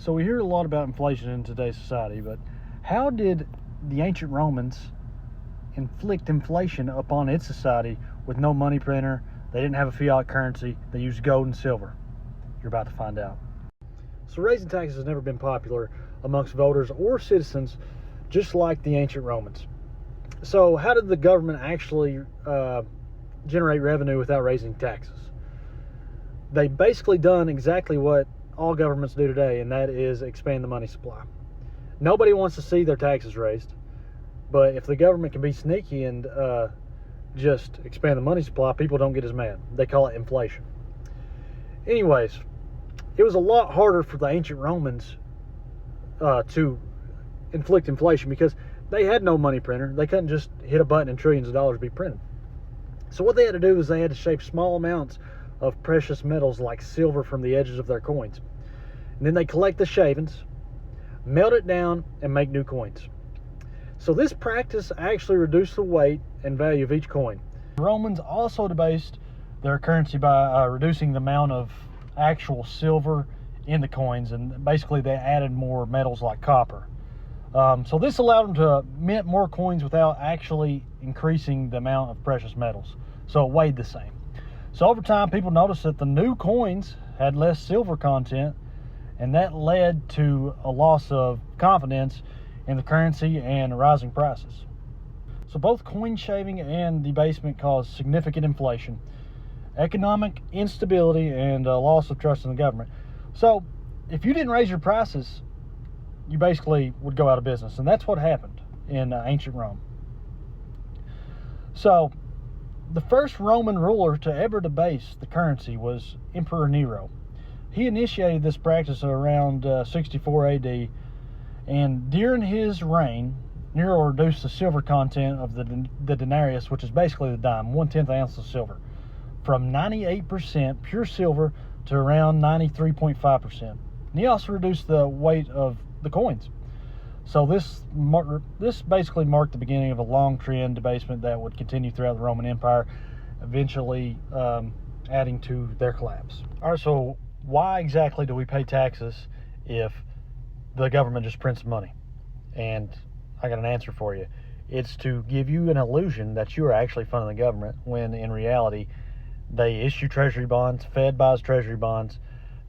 So we hear a lot about inflation in today's society, but how did the ancient Romans inflict inflation upon its society with no money printer? They didn't have a fiat currency. They used gold and silver. You're about to find out. So raising taxes has never been popular amongst voters or citizens, just like the ancient Romans. So how did the government actually generate revenue without raising taxes? They basically done exactly what all governments do today, and that is expand the money supply. Nobody wants to see their taxes raised, but if the government can be sneaky and just expand the money supply, people don't get as mad. They call it inflation. Anyways, it was a lot harder for the ancient Romans to inflict inflation because they had no money printer. They couldn't just hit a button and trillions of dollars be printed. So what they had to do is they had to shave small amounts of precious metals like silver from the edges of their coins. And then they collect the shavings, melt it down, and make new coins. So this practice actually reduced the weight and value of each coin. The Romans also debased their currency by reducing the amount of actual silver in the coins, and basically they added more metals like copper. So this allowed them to mint more coins without actually increasing the amount of precious metals. So it weighed the same. So over time, people noticed that the new coins had less silver content, and that led to a loss of confidence in the currency and rising prices. So both coin shaving and debasement caused significant inflation, economic instability, and a loss of trust in the government. So if you didn't raise your prices, you basically would go out of business, and that's what happened in ancient Rome. So the first Roman ruler to ever debase the currency was Emperor Nero. He initiated this practice around 64 AD, and during his reign, Nero reduced the silver content of the denarius, which is basically the dime, 1/10 ounce of silver, from 98% pure silver to around 93.5%. And he also reduced the weight of the coins. So this basically marked the beginning of a long trend debasement that would continue throughout the Roman Empire, eventually adding to their collapse. All right, so why exactly do we pay taxes if the government just prints money? And I got an answer for you. It's to give you an illusion that you are actually funding the government, when in reality they issue treasury bonds, Fed buys treasury bonds,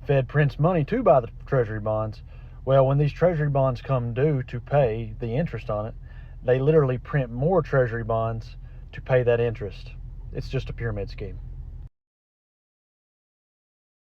Fed prints money to buy the treasury bonds. Well, when these treasury bonds come due to pay the interest on it, they literally print more treasury bonds to pay that interest. It's just a pyramid scheme.